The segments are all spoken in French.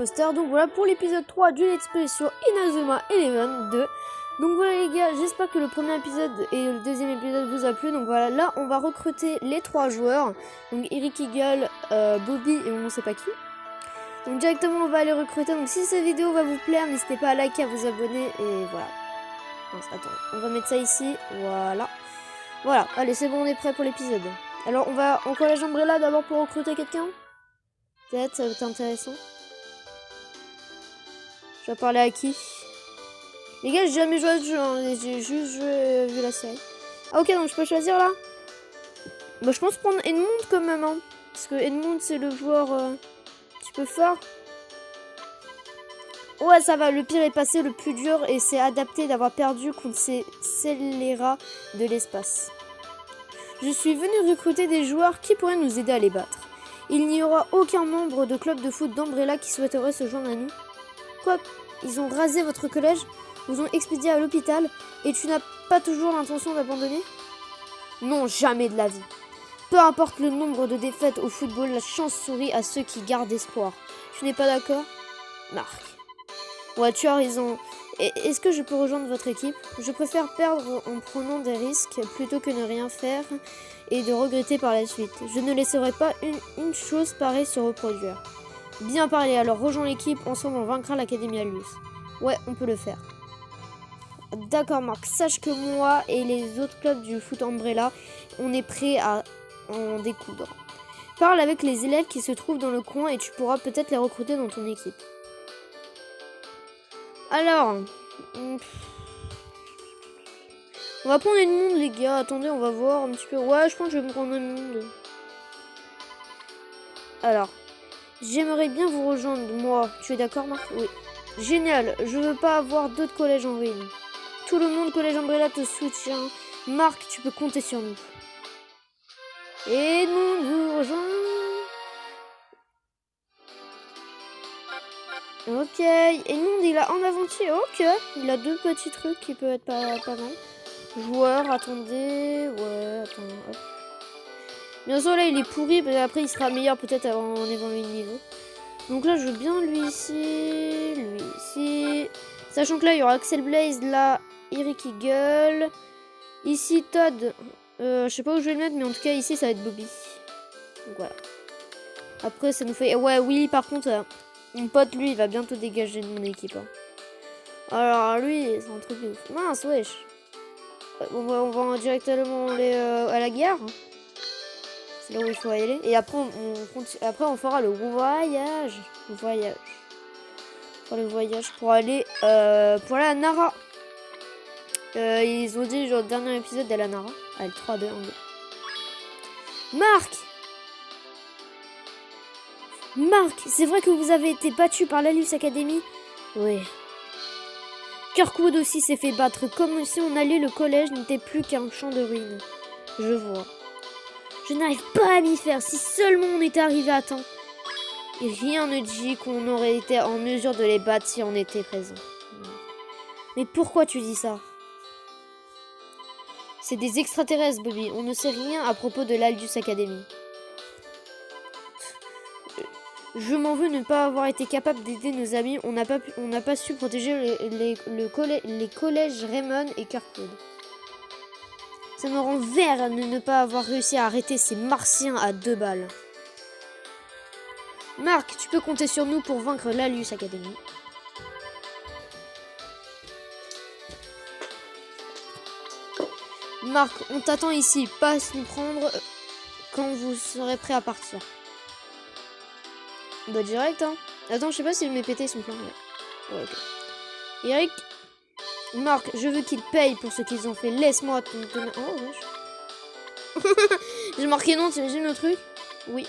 Imposter. Donc voilà pour l'épisode 3 du Let's Play sur Inazuma Eleven 2. Donc voilà les gars, j'espère que le premier épisode et le deuxième épisode vous a plu. Donc voilà, là on va recruter les 3 joueurs. Donc Eric Eagle, Bobby et on ne sait pas qui. Donc directement on va les recruter. Donc si cette vidéo va vous plaire, n'hésitez pas à liker, à vous abonner et voilà. Non, attends, on va mettre ça ici, voilà. Voilà, allez c'est bon, on est prêt pour l'épisode. Alors on va en collège Umbrella d'abord pour recruter quelqu'un. Peut-être, ça va être intéressant. Je vais parler à qui? Les gars, j'ai jamais joué à ce jeu, hein. J'ai juste vu la série. Ah ok, donc je peux choisir là. Bah je pense prendre Edmund quand même, hein. Parce que Edmund c'est le joueur un petit peu fort. Ouais, ça va, le pire est passé, le plus dur, et c'est adapté d'avoir perdu contre ces scélérats de l'espace. Je suis venu recruter des joueurs qui pourraient nous aider à les battre. Il n'y aura aucun membre de club de foot d'Umbrella qui souhaiterait se joindre à nous. Quoi? Ils ont rasé votre collège, vous ont expédié à l'hôpital, et tu n'as pas toujours l'intention d'abandonner? Non, jamais de la vie. Peu importe le nombre de défaites au football, la chance sourit à ceux qui gardent espoir. Tu n'es pas d'accord? Marc. Ouais, tu as raison. Est-ce que je peux rejoindre votre équipe? Je préfère perdre en prenant des risques plutôt que ne rien faire et de regretter par la suite. Je ne laisserai pas une chose pareille se reproduire. Bien parlé, alors rejoins l'équipe, ensemble on vaincra l'Académie Alus. Ouais, on peut le faire. D'accord Marc, sache que moi et les autres clubs du foot Umbrella, on est prêts à en découdre. Parle avec les élèves qui se trouvent dans le coin et tu pourras peut-être les recruter dans ton équipe. Alors, on va prendre Edmund les gars, attendez on va voir un petit peu. Ouais, je pense que je vais me prendre Edmund. Alors, j'aimerais bien vous rejoindre, moi. Tu es d'accord Marc? Oui. Génial, je veux pas avoir d'autres collèges en ruine. Tout le monde collège Umbrella te soutient. Marc, tu peux compter sur nous. Edmund vous rejoint. Ok, Edmund il a un aventurier, ok. Il a 2 petits trucs qui peuvent être pas mal. Joueur, attendez, ouais, attends, hop. Bien sûr là il est pourri, mais après il sera meilleur peut-être en évoluant le niveau. Donc là je veux bien lui ici. Sachant que là il y aura Axel Blaze, là Eric Eagle. Ici Todd, je sais pas où je vais le mettre, mais en tout cas ici ça va être Bobby. Donc voilà. Après ça nous fait, ouais Willy par contre... Mon pote, lui, il va bientôt dégager de mon équipe. Hein. Alors, lui, c'est un truc de ouf. Mince, wesh. On va directement aller à la gare. C'est là où il faut aller. Et après, on fera le voyage. On fera le voyage pour aller à Nara. Ils ont dit, genre, le dernier épisode d'aller à Nara. Allez, 3, 2, 1, 2. Marc, c'est vrai que vous avez été battu par l'Alus Academy? Oui. Kirkwood aussi s'est fait battre, comme si on allait le collège n'était plus qu'un champ de ruines. Je vois. Je n'arrive pas à m'y faire, si seulement on était arrivé à temps. Et rien ne dit qu'on aurait été en mesure de les battre si on était présent. Mais pourquoi tu dis ça? C'est des extraterrestres, Bobby. On ne sait rien à propos de l'Alus Academy. Je m'en veux de ne pas avoir été capable d'aider nos amis. On n'a pas su protéger les collèges Raymond et Kirkwood. Ça me rend vert de ne pas avoir réussi à arrêter ces martiens à 2 balles. Marc, tu peux compter sur nous pour vaincre l'Alus Academy. Marc, on t'attend ici. Passe nous prendre quand vous serez prêt à partir. Bah direct hein. Attends, je sais pas si mes PT sont pleins. Ouais, ok. Eric, Marc, je veux qu'ils payent pour ce qu'ils ont fait. Laisse-moi te... Oh wesh. J'ai marqué non, t'imagines le truc? Oui.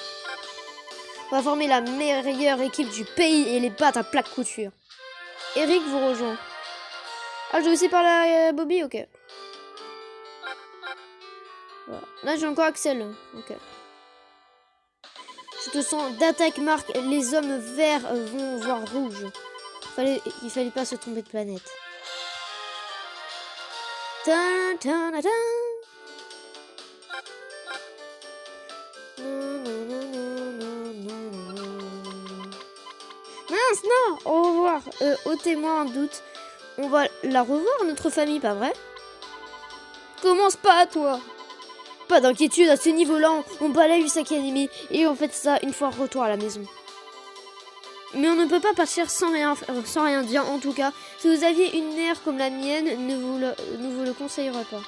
On va former la meilleure équipe du pays et les battre à plaque couture. Eric vous rejoint. Ah, je dois aussi parler à Bobby, ok. Voilà. Là j'ai encore Axel. Ok. Je te sens d'attaque Marc, les hommes verts vont voir rouge. Il fallait pas se tomber de planète. mince, non. Au revoir. Ôtez-moi un doute. On va la revoir, notre famille, pas vrai? Commence pas, toi. Pas d'inquiétude, à ce niveau-là, on balaye Us Academy et on fait ça une fois retour à la maison. Mais on ne peut pas partir sans rien dire, en tout cas. Si vous aviez une mère comme la mienne, ne vous le conseillerais pas.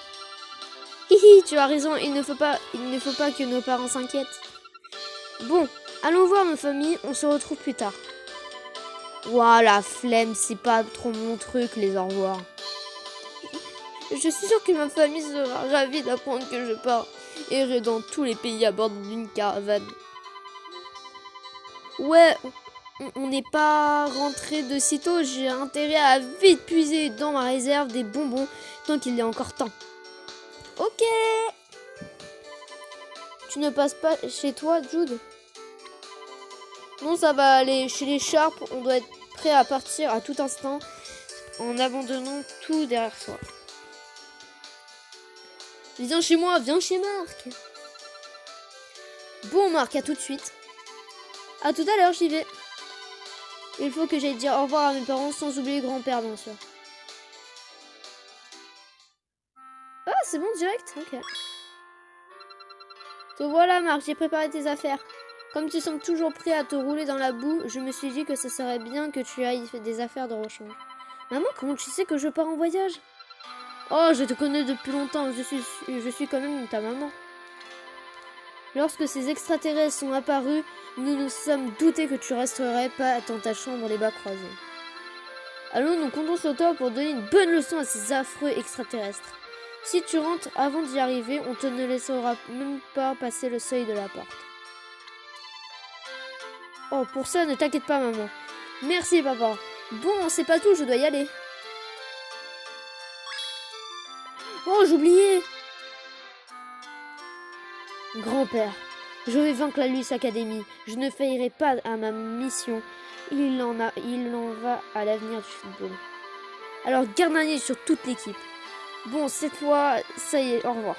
Hihi, tu as raison, il ne faut pas que nos parents s'inquiètent. Bon, allons voir nos familles, on se retrouve plus tard. Ouah, la flemme, c'est pas trop mon truc, les au revoir. Je suis sûre que ma famille sera ravie d'apprendre que je pars errer dans tous les pays à bord d'une caravane. Ouais, on n'est pas rentré de sitôt, j'ai intérêt à vite puiser dans ma réserve des bonbons tant qu'il y a encore temps. Ok. Tu ne passes pas chez toi, Jude? Non, ça va aller. Chez les Sharp, on doit être prêt à partir à tout instant en abandonnant tout derrière soi. Viens chez moi, viens chez Marc. Bon, Marc, à tout de suite. À tout à l'heure, j'y vais. Il faut que j'aille dire au revoir à mes parents sans oublier grand-père, bien sûr. Ah, c'est bon, direct? Ok. Te voilà, Marc, j'ai préparé tes affaires. Comme tu sembles toujours prêt à te rouler dans la boue, je me suis dit que ce serait bien que tu ailles faire des affaires de rechange. Maman, comment tu sais que je pars en voyage? Oh, je te connais depuis longtemps, je suis quand même ta maman. Lorsque ces extraterrestres sont apparus, nous nous sommes doutés que tu resterais pas dans ta chambre les bras croisés. Allons, nous comptons sur toi pour donner une bonne leçon à ces affreux extraterrestres. Si tu rentres avant d'y arriver, on te ne laissera même pas passer le seuil de la porte. Oh, pour ça, ne t'inquiète pas, maman. Merci, papa. Bon, c'est pas tout, je dois y aller. Oh, j'oubliais. Grand-père, je vais vaincre la Luce Academy. Je ne faillirai pas à ma mission. Il en va à l'avenir du football. Alors, garde un œil sur toute l'équipe. Bon, cette fois, ça y est, au revoir.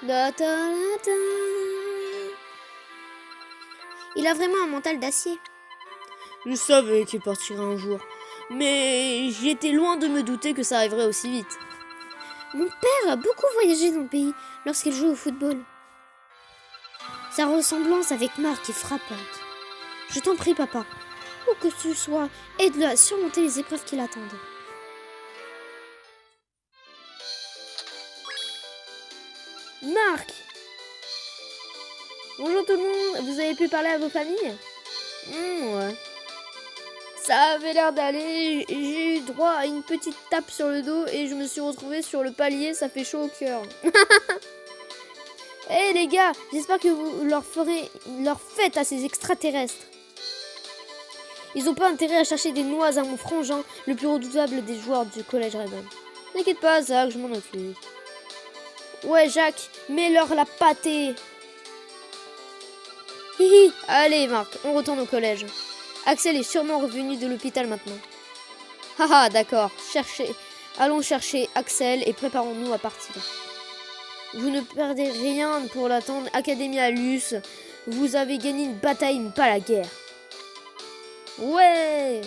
Il a vraiment un mental d'acier. Je savais qu'il partirait un jour, mais j'étais loin de me douter que ça arriverait aussi vite. Mon père a beaucoup voyagé dans le pays lorsqu'il joue au football. Sa ressemblance avec Marc est frappante. Je t'en prie, papa, où que tu sois, aide-le à surmonter les épreuves qui l'attendent. Marc! Bonjour tout le monde, vous avez pu parler à vos familles? Ouais. Ça avait l'air d'aller, j'ai eu droit à une petite tape sur le dos et je me suis retrouvée sur le palier, ça fait chaud au cœur. Hé les gars, j'espère que vous leur faites à ces extraterrestres. Ils ont pas intérêt à chercher des noix à mon frangin, le plus redoutable des joueurs du collège Raymond. N'inquiète pas, Zach, je m'en occupe. Ouais, Jacques, mets-leur la pâtée. Hihi, allez Marc, on retourne au collège. Axel est sûrement revenu de l'hôpital maintenant. Haha, d'accord, allons chercher Axel et préparons-nous à partir. Vous ne perdez rien pour l'attendre, Academia Luce. Vous avez gagné une bataille, mais pas la guerre. Ouais.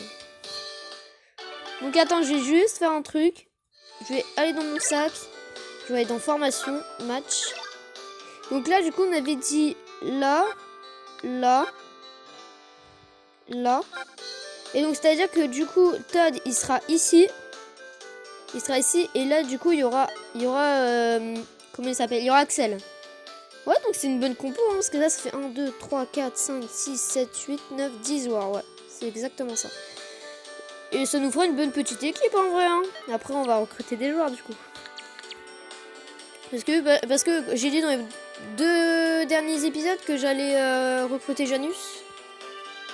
Donc attends, je vais juste faire un truc. Je vais aller dans mon sac. Je vais aller dans formation, match. Donc là, du coup, on avait dit là, là, là. Et donc, c'est-à-dire que du coup, Todd, il sera ici. Il sera ici. Et là, du coup, il y aura comment il s'appelle? Il y aura Axel. Ouais, donc c'est une bonne compo, hein, parce que là, ça fait 1, 2, 3, 4, 5, 6, 7, 8, 9, 10 joueurs. Ouais, c'est exactement ça. Et ça nous fera une bonne petite équipe, en vrai. Hein. Après, on va recruter des joueurs, du coup. Parce que j'ai dit dans les 2 derniers épisodes que j'allais recruter Janus.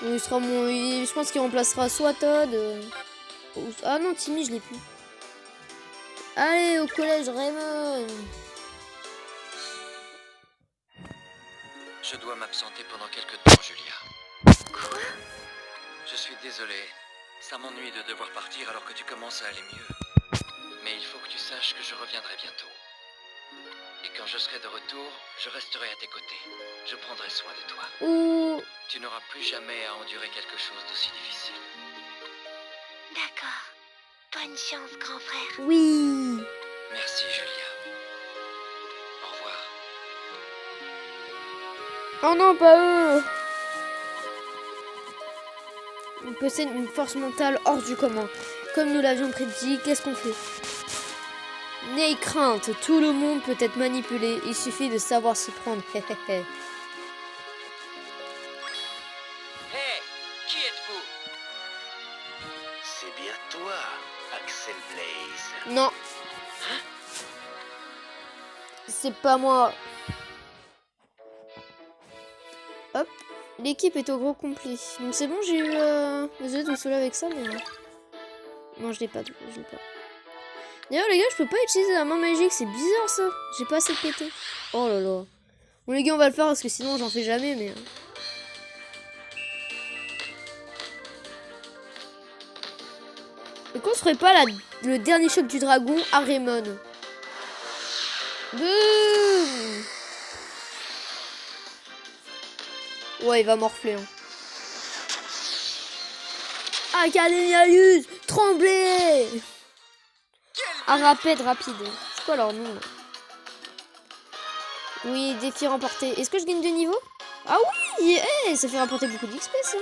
Donc je pense qu'il remplacera soit Todd. Ah non, Timmy, je l'ai plus. Allez, au collège Raymond. Je dois m'absenter pendant quelques temps, Julia. Quoi? Je suis désolé. Ça m'ennuie de devoir partir alors que tu commences à aller mieux. Mais il faut que tu saches que je reviendrai bientôt. Et Quand je serai de retour, je resterai à tes côtés. Je prendrai soin de toi. Ouh. Tu n'auras plus jamais à endurer quelque chose d'aussi difficile. D'accord. Bonne chance, grand frère. Oui. Merci, Julia. Au revoir. Oh non, pas eux. On possède une force mentale hors du commun. Comme nous l'avions prédit, qu'est-ce qu'on fait? N'ayez crainte, tout le monde peut être manipulé. Il suffit de savoir s'y prendre. Hé, qui êtes-vous? C'est bien toi, Axel Blaze. Non. C'est pas moi. Hop. L'équipe est au gros complet. Donc c'est bon, j'ai eu... Désolé de me saouler avec ça, mais... Non, je l'ai pas. Je l'ai pas. D'ailleurs, les gars, je peux pas utiliser la main magique. C'est bizarre, ça. J'ai pas assez pété. Oh là là. Bon, les gars, on va le faire parce que sinon, j'en fais jamais, mais... Et qu'on se ferait pas le dernier choc du dragon à Raymond? Boum. Ouais, il va morfler. Hein. Académialus, tremblez. Rapide. C'est quoi leur nom? Oui, défi remporté. Est-ce que je gagne de niveau? Ah oui, hey, ça fait rapporter beaucoup d'XP, ça.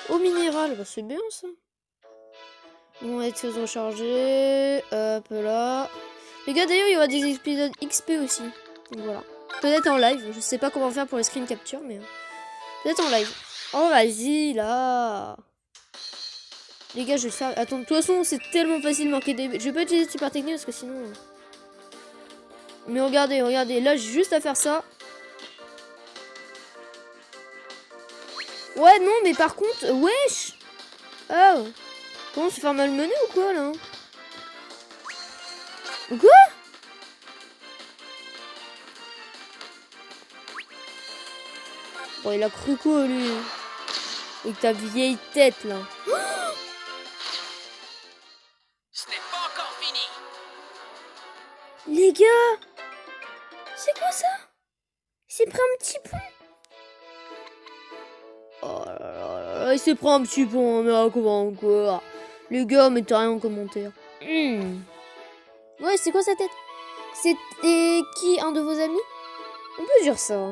Au minéral, bah, c'est bien, ça. Bon, être rechargé. Hop là. Les gars, d'ailleurs, il y aura des épisodes XP aussi. Donc voilà. Peut-être en live. Je sais pas comment faire pour les screen capture, mais... Peut-être en live. Oh, vas-y, là. Les gars, je vais le faire. Attends, de toute façon, c'est tellement facile de marquer des... Je vais pas utiliser super technique parce que sinon... Mais regardez. Là, j'ai juste à faire ça. Ouais, non, mais par contre... Wesh. Oh. Comment se faire malmener ou quoi, là? Quoi? Bon, il a cru quoi, lui? Avec ta vieille tête, là. Ce n'est pas encore fini. Les gars! C'est quoi ça? Il s'est pris un petit pont. Oh là là là, il s'est pris un petit pont, mais comment encore? Les gars, mettez rien en commentaire. Ouais, c'est quoi sa tête? C'était qui, un de vos amis? On peut dire ça. Hein.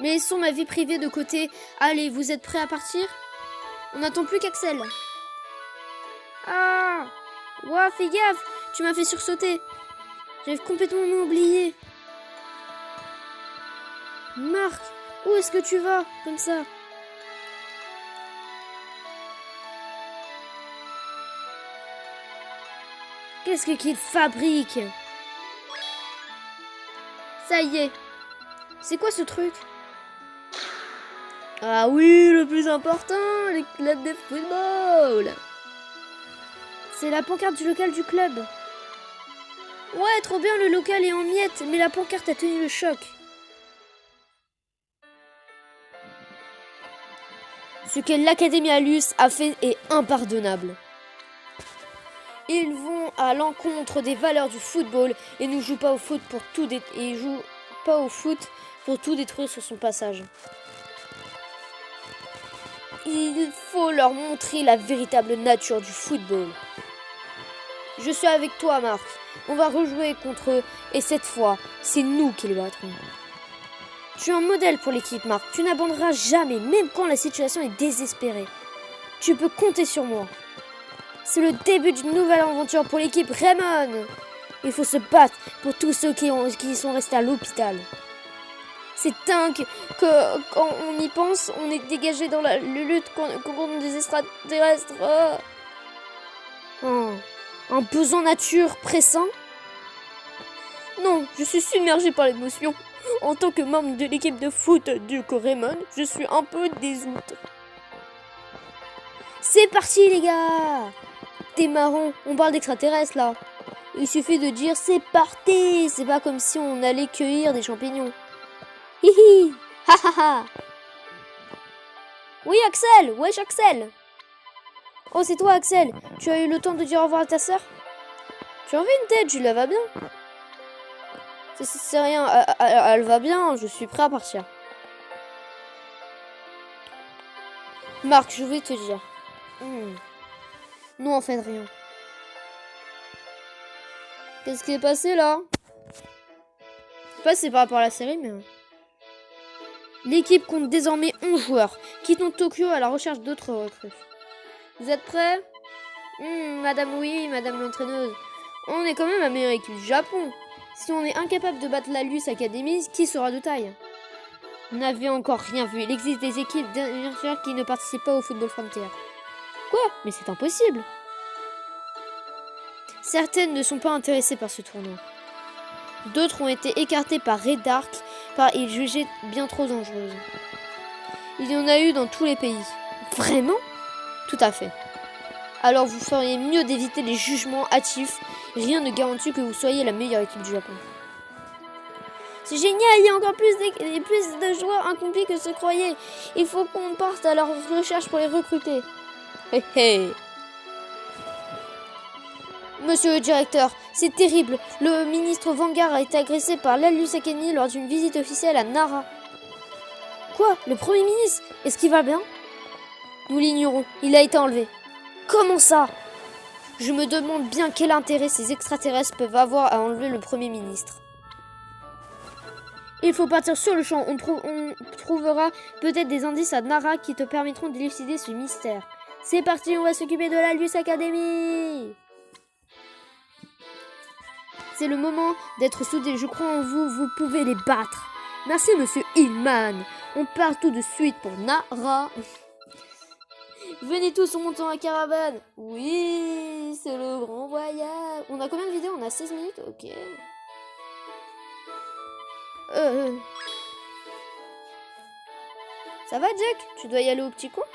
Mais laissons ma vie privée de côté. Allez, vous êtes prêts à partir? On n'attend plus qu'Axel. Ah! Ouah, fais gaffe! Tu m'as fait sursauter. J'avais complètement oublié. Marc, où est-ce que tu vas? Comme ça. Qu'est-ce qu'il fabrique? Ça y est. C'est quoi ce truc? Ah oui, le plus important, les clubs de football. C'est la pancarte du local du club. Ouais, trop bien, le local est en miettes, mais la pancarte a tenu le choc. Ce que l'Académialus a fait est impardonnable. Ils vont à l'encontre des valeurs du football et ne jouent pas au foot pour tout détruire sur son passage. Il faut leur montrer la véritable nature du football. Je suis avec toi, Marc. On va rejouer contre eux et cette fois, c'est nous qui les battrons. Tu es un modèle pour l'équipe, Marc. Tu n'abandonneras jamais, même quand la situation est désespérée. Tu peux compter sur moi. C'est le début d'une nouvelle aventure pour l'équipe Raymond. Il faut se battre pour tous ceux qui sont restés à l'hôpital. C'est dingue que quand on y pense, on est dégagé dans la lutte contre des extraterrestres. Oh, un besoin nature pressant? Non, je suis submergée par l'émotion. En tant que membre de l'équipe de foot du Raymond, je suis un peu désoute. C'est parti les gars! T'es marrant, on parle d'extraterrestres là. Il suffit de dire c'est parti. C'est pas comme si on allait cueillir des champignons. Hihi! Ha ha ha! Oui Axel! Wesh Axel! Oh c'est toi Axel! Tu as eu le temps de dire au revoir à ta sœur? Tu en veux une tête, je la va bien. C'est rien, elle va bien, je suis prêt à partir. Marc, je vais te dire. Non, en fait, rien. Qu'est-ce qui est passé là? Je sais pas si c'est par rapport à la série, mais... L'équipe compte désormais 11 joueurs, quittant Tokyo à la recherche d'autres recrues. Vous êtes prêts? Madame, oui, madame l'entraîneuse. On est quand même la meilleure équipe du Japon. Si on est incapable de battre la Luce Academy, qui sera de taille? Vous n'avez encore rien vu. Il existe des équipes d'inférieurs qui ne participent pas au Football Frontier. Quoi? Mais c'est impossible. Certaines ne sont pas intéressées par ce tournoi. D'autres ont été écartées par Red Dark, car ils jugeaient bien trop dangereuses. Il y en a eu dans tous les pays. Vraiment? Tout à fait. Alors vous feriez mieux d'éviter les jugements hâtifs. Rien ne garantit que vous soyez la meilleure équipe du Japon. C'est génial, il y a encore plus de joueurs incompris que se croyait. Il faut qu'on parte à leur recherche pour les recruter. Hé hé. Monsieur le directeur, c'est terrible. Le ministre Vanguard a été agressé par l'Alus Academy lors d'une visite officielle à Nara. Quoi? Le premier ministre? Est-ce qu'il va bien? Nous l'ignorons. Il a été enlevé. Comment ça? Je me demande bien quel intérêt ces extraterrestres peuvent avoir à enlever le premier ministre. Il faut partir sur le champ. On trouvera peut-être des indices à Nara qui te permettront d'élucider ce mystère. C'est parti, on va s'occuper de l'Alus Academy. C'est le moment d'être soudés. Je crois en vous. Vous pouvez les battre. Merci, monsieur Hillman. On part tout de suite pour Nara. Venez tous, on monte dans la caravane. Oui, c'est le grand voyage. On a combien de vidéos? On a 16 minutes. Ok. Ça va, Jack? Tu dois y aller au petit coin?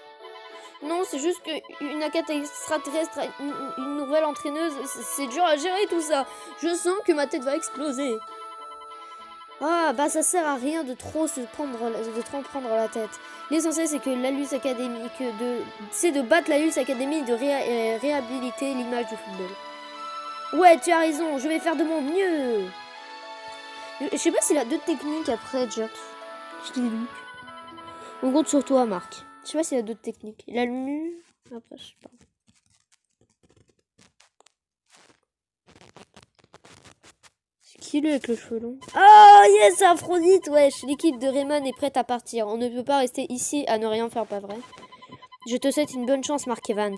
Non, c'est juste qu'une attaque extraterrestre, une nouvelle entraîneuse, c'est dur à gérer tout ça. Je sens que ma tête va exploser. Ah, bah ça sert à rien de trop prendre la tête. L'essentiel, c'est que l'Alus Academy, c'est de battre l'Alus Academy et de réhabiliter l'image du football. Ouais, tu as raison, je vais faire de mon mieux. Je sais pas s'il a d'autres techniques après, Jack. Je dis lui. On compte sur toi, Marc. Je sais pas s'il a d'autres techniques. Il a le nu. Après, je sais pas. C'est qui lui avec le cheveu long? Oh yes, Aphrodite, wesh. L'équipe de Rayman est prête à partir. On ne peut pas rester ici à ne rien faire, pas vrai? Je te souhaite une bonne chance, Mark Evans.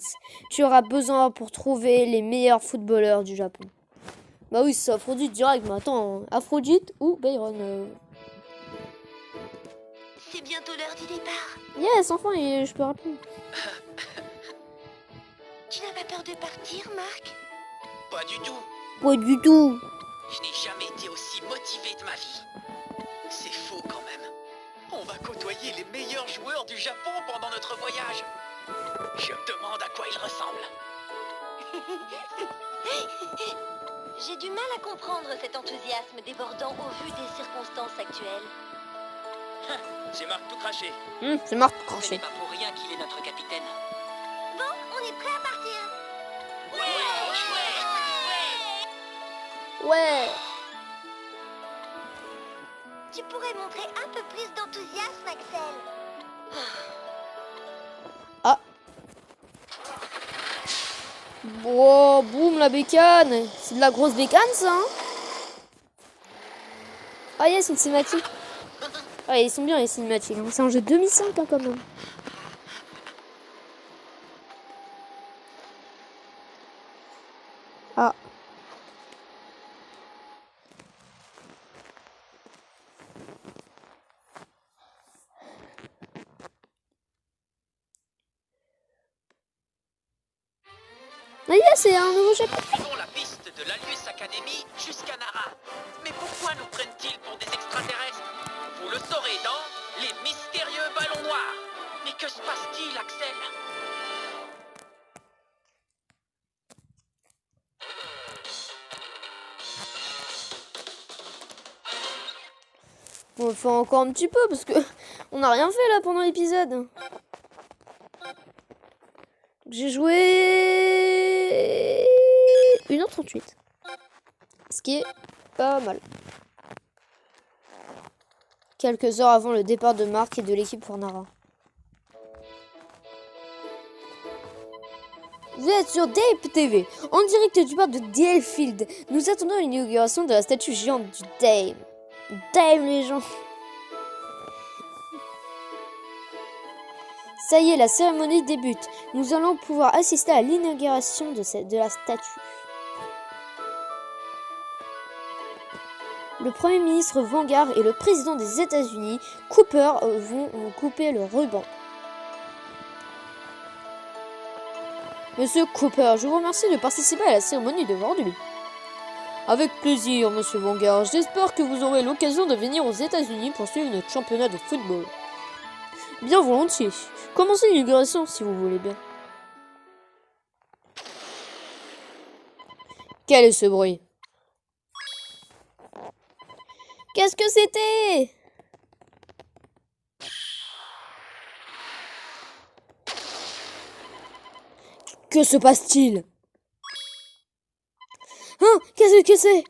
Tu auras besoin pour trouver les meilleurs footballeurs du Japon. Bah oui, c'est Aphrodite direct, mais attends, Aphrodite ou Byron C'est bientôt l'heure du départ. Yes, enfin, je peux rappeler. Tu n'as pas peur de partir, Marc? Pas du tout. Pas du tout. Je n'ai jamais été aussi motivé de ma vie. C'est fou quand même. On va côtoyer les meilleurs joueurs du Japon pendant notre voyage. Je me demande à quoi ils ressemblent. J'ai du mal à comprendre cet enthousiasme débordant au vu des circonstances actuelles. C'est Marc tout craché. C'est Marc Ce craché. n'est pas pour rien qu'il est notre capitaine. Bon, on est prêt à partir. Ouais. Tu pourrais montrer un peu plus d'enthousiasme, Axel. Ah. Wow, boum, la bécane. C'est de la grosse bécane, ça, hein? Ah yes, une cinématique. Ouais, ils sont bien, les cinématiques. C'est un jeu 2005, hein, quand même. Ah. Ah yes, c'est un nouveau chapitre. Suivons la piste de l'Alus Academy jusqu'à Nara. Mais pourquoi nous prennent-ils pour des extraterrestres? Vous le saurez dans Les Mystérieux Ballons Noirs. Mais que se passe-t-il, Axel? On le fait encore un petit peu parce que on n'a rien fait là pendant l'épisode. J'ai joué 1h38. Ce qui est pas mal. quelques heures avant le départ de Mark et de l'équipe pour Nara. Vous êtes sur Dave TV, en direct du parc de Dalefield. Nous attendons l'inauguration de la statue géante du Dame. Dame, les gens. Ça y est, la cérémonie débute. Nous allons pouvoir assister à l'inauguration de la statue. Le Premier ministre Vanguard et le président des États-Unis, Cooper, vont couper le ruban. Monsieur Cooper, je vous remercie de participer à la cérémonie d'aujourd'hui. Avec plaisir, Monsieur Vanguard. J'espère que vous aurez l'occasion de venir aux États-Unis pour suivre notre championnat de football. Bien volontiers. Commencez l'inauguration si vous voulez bien. Quel est ce bruit? Qu'est-ce que c'était? Que se passe-t-il? Hein? Qu'est-ce que c'est?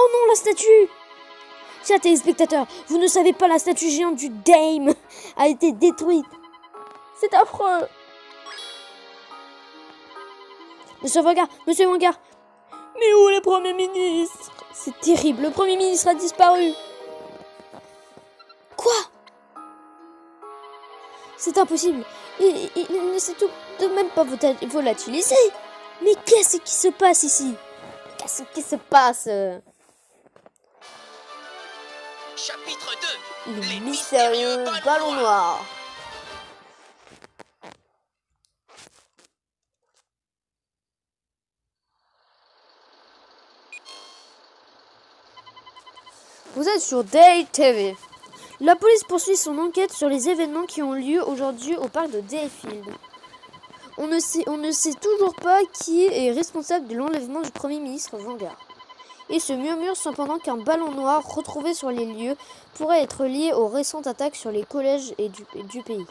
Oh non, la statue! Chers téléspectateurs, vous ne savez pas, la statue géante du Dame a été détruite. C'est affreux. Monsieur Vanguard, mais où est le Premier ministre? C'est terrible, le Premier ministre a disparu. Quoi? C'est impossible. Il ne s'est tout de même pas volatilisé. Mais qu'est-ce qui se passe ici? Qu'est-ce qui se passe? Chapitre 2. Les mystérieux ballons noirs. Vous êtes sur Day TV. La police poursuit son enquête sur les événements qui ont lieu aujourd'hui au parc de Dalefield. On ne sait toujours pas qui est responsable de l'enlèvement du Premier ministre Vanguard. Il se murmure cependant qu'un ballon noir retrouvé sur les lieux pourrait être lié aux récentes attaques sur les collèges et du pays.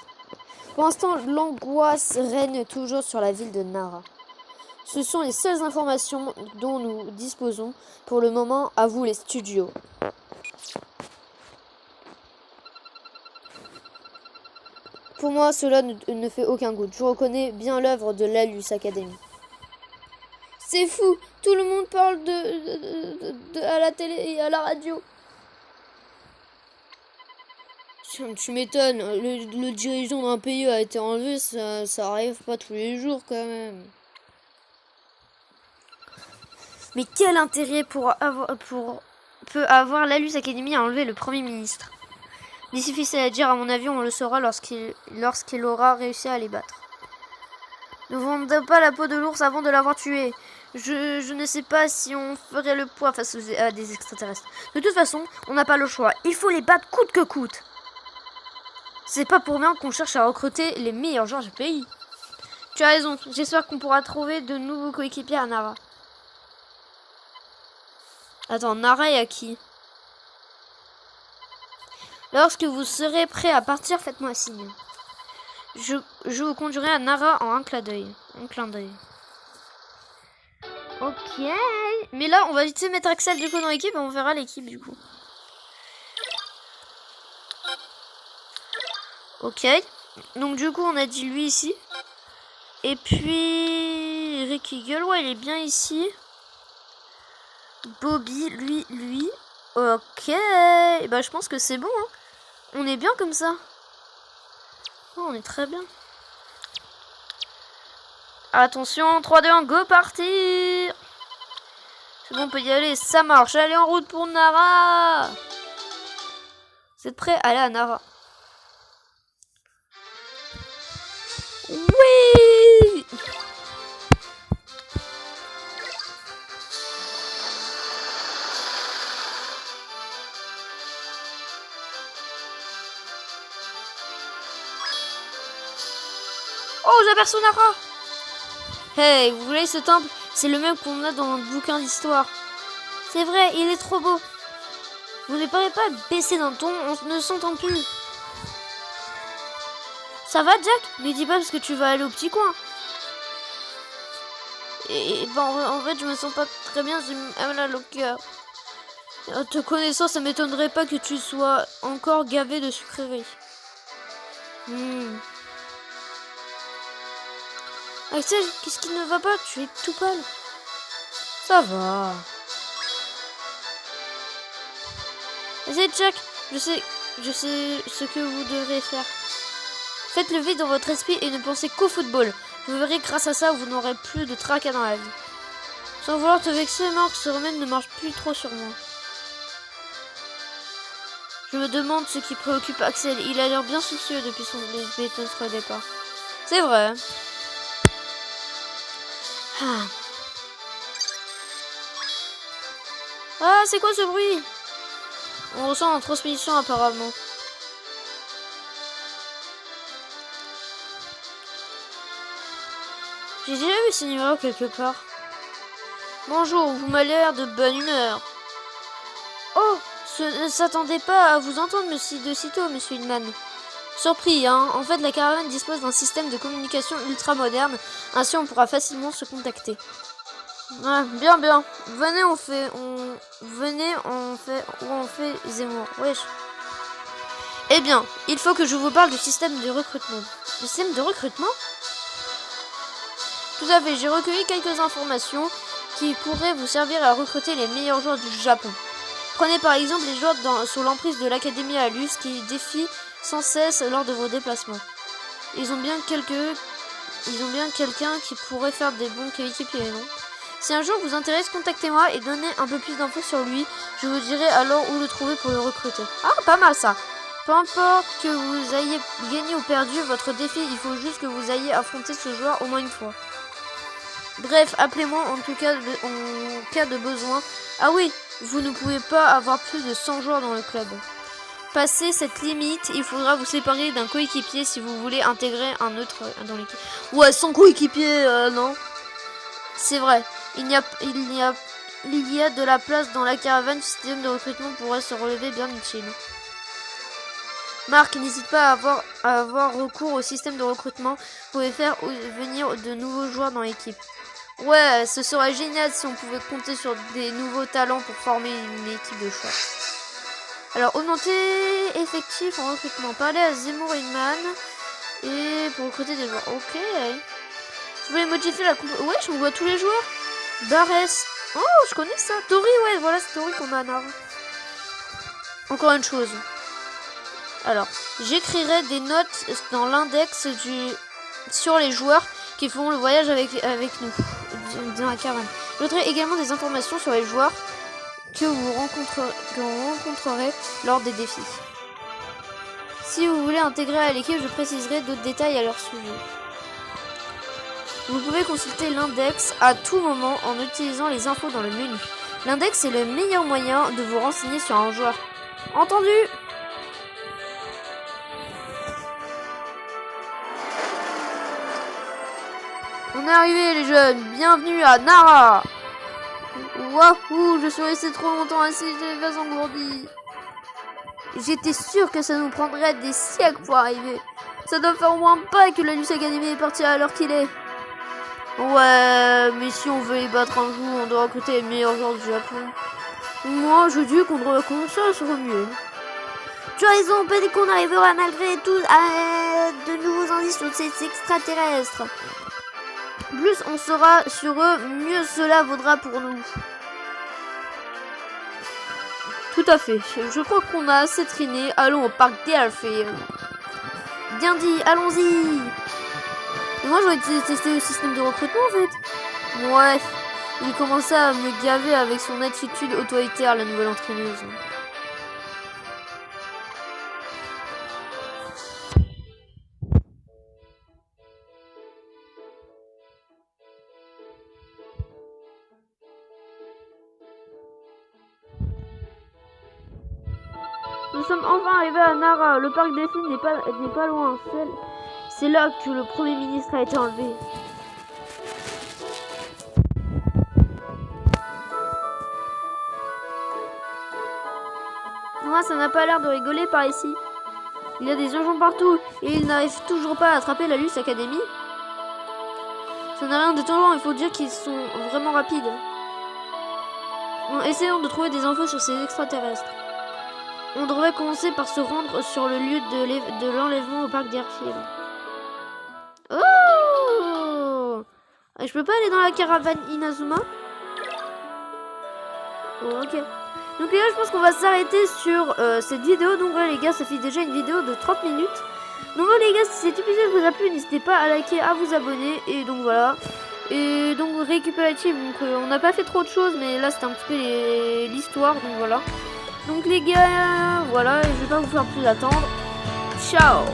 Pour l'instant, l'angoisse règne toujours sur la ville de Nara. Ce sont les seules informations dont nous disposons pour le moment. À vous les studios. Pour moi, cela ne fait aucun goût. Je reconnais bien l'œuvre de l'Alus Academy. C'est fou, tout le monde parle à la télé et à la radio. Tu m'étonnes, le dirigeant d'un pays a été enlevé, ça arrive pas tous les jours quand même. Mais quel intérêt peut avoir l'Alus Academy à enlever le Premier ministre? Difficile à dire, à mon avis, on le saura lorsqu'il aura réussi à les battre. Ne vendons pas la peau de l'ours avant de l'avoir tué. Je ne sais pas si on ferait le poids face à des extraterrestres. De toute façon, on n'a pas le choix. Il faut les battre coûte que coûte. C'est pas pour rien qu'on cherche à recruter les meilleurs joueurs du pays. Tu as raison. J'espère qu'on pourra trouver de nouveaux coéquipiers à Nara. Attends, Nara et à qui? Lorsque vous serez prêt à partir, faites-moi signe. Je vous conduirai à Nara en un clin d'œil. Ok. Mais là, on va vite mettre Axel du coup dans l'équipe et on verra l'équipe du coup. Ok. Donc du coup, on a dit lui ici. Et puis... Rick Eagle, ouais, il est bien ici. Bobby, lui. Ok. Bah, je pense que c'est bon, hein. On est bien comme ça. Oh, on est très bien. Attention, 3, 2, 1, go, partir. C'est bon, on peut y aller, ça marche. Allez, en route pour Nara. Vous êtes prêts? Allez à Nara. Oui. Oh, j'aperçois Nara. Hey, vous voyez ce temple? C'est le même qu'on a dans le bouquin d'histoire. C'est vrai, il est trop beau. Vous ne pourrez pas baisser d'un ton, on ne s'entend plus. Ça va, Jack? Ne dis pas parce que tu vas aller au petit coin. Et ben, en fait, je me sens pas très bien, j'ai mal au cœur. Te connaissant, ça m'étonnerait pas que tu sois encore gavé de sucreries. Axel, qu'est-ce qui ne va pas? Tu es tout pâle. Ça va. Essayez, Jack. Je sais ce que vous devrez faire. Faites le vide dans votre esprit et ne pensez qu'au football. Vous verrez, grâce à ça, vous n'aurez plus de tracas dans la vie. Sans vouloir te vexer, Marc, ce remède ne marche plus trop sur moi. Je me demande ce qui préoccupe Axel. Il a l'air bien soucieux depuis notre départ. C'est vrai. Ah, c'est quoi ce bruit? On ressent en transmission apparemment. J'ai déjà vu ce numéro quelque part. Bonjour, vous m'avez l'air de bonne humeur. Oh, je ne s'attendait pas à vous entendre de sitôt, monsieur Hillman. Surpris, hein. En fait, la caravane dispose d'un système de communication ultra moderne. Ainsi, on pourra facilement se contacter. Ah, bien. Venez, on fait Zemmour. Wesh. Eh bien, il faut que je vous parle du système de recrutement. Le système de recrutement? Tout à fait, j'ai recueilli quelques informations qui pourraient vous servir à recruter les meilleurs joueurs du Japon. Prenez par exemple les joueurs sous l'emprise de l'Académie Alus qui défient sans cesse lors de vos déplacements. Ils ont bien quelqu'un qui pourrait faire des bons coéquipiers, non? Si un jour vous intéresse, contactez-moi et donnez un peu plus d'infos sur lui. Je vous dirai alors où le trouver pour le recruter. Ah, pas mal ça. Peu importe que vous ayez gagné ou perdu votre défi, il faut juste que vous ayez affronté ce joueur au moins une fois. Bref, appelez-moi en cas de besoin. Ah oui, vous ne pouvez pas avoir plus de 100 joueurs dans le club. Passé cette limite, il faudra vous séparer d'un coéquipier si vous voulez intégrer un autre dans l'équipe. Ouais, 100 coéquipiers, non. C'est vrai, il y a de la place dans la caravane. Le système de recrutement pourrait se relever bien utile. Marc, n'hésite pas à avoir recours au système de recrutement. Vous pouvez faire venir de nouveaux joueurs dans l'équipe. Ouais, ce serait génial si on pouvait compter sur des nouveaux talents pour former une équipe de choix. Alors, augmenter effectif en recrutement. Parler à Zemmour Hillman et pour recruter des joueurs. Ok. Je voulais modifier la compo. Ouais, on voit tous les joueurs. Barès. Oh, je connais ça. Tori, ouais, voilà, c'est Tori qu'on a en avant. Encore une chose. Alors, j'écrirai des notes dans l'index sur les joueurs qui feront le voyage avec nous dans la caravane. Je noterai également des informations sur les joueurs que vous rencontrerez lors des défis. Si vous voulez intégrer à l'équipe, je préciserai d'autres détails à leur sujet. Vous pouvez consulter l'index à tout moment en utilisant les infos dans le menu. L'index est le meilleur moyen de vous renseigner sur un joueur. Entendu ? On est arrivé les jeunes, bienvenue à Nara. Wouhou, je suis resté trop longtemps assis, j'ai les fesses engourdies. J'étais sûr que ça nous prendrait des siècles pour arriver. Ça doit faire au moins pas que la Luce Academy est partie à l'heure qu'il est. Ouais, mais si on veut les battre un jour, on doit recruter les meilleurs joueurs du Japon. Moi, je dis qu'on devrait commencer à se remuer. Tu as raison, peut-être qu'on arrivera malgré tout à de nouveaux indices sur ces extraterrestres. Plus on sera sur eux, mieux cela vaudra pour nous. Tout à fait. Je crois qu'on a assez traîné. Allons au parc Deerfield. Bien dit, allons-y. Moi, j'aurais testé le système de recrutement, en fait. Ouais, il commençait à me gaver avec son attitude autoritaire, la nouvelle entraîneuse. Nous sommes enfin arrivés à Nara. Le parc Delphine n'est pas loin. C'est là que le Premier ministre a été enlevé. Moi, ça n'a pas l'air de rigoler par ici. Il y a des agents partout et ils n'arrivent toujours pas à attraper la Luce Academy. Ça n'a rien d'étonnant, il faut dire qu'ils sont vraiment rapides. Bon, essayons de trouver des infos sur ces extraterrestres. On devrait commencer par se rendre sur le lieu de l'enlèvement au parc d'Airfield. Oh! Je peux pas aller dans la caravane Inazuma? Oh, ok. Donc les gars, je pense qu'on va s'arrêter sur cette vidéo. Donc voilà les gars, ça fait déjà une vidéo de 30 minutes. Donc voilà les gars, si cet épisode vous a plu, n'hésitez pas à liker, à vous abonner. Et donc voilà. Et donc récupératif, donc on n'a pas fait trop de choses, mais là c'était un petit peu l'histoire, donc voilà. Donc les gars, voilà, je vais pas vous faire plus attendre. Ciao!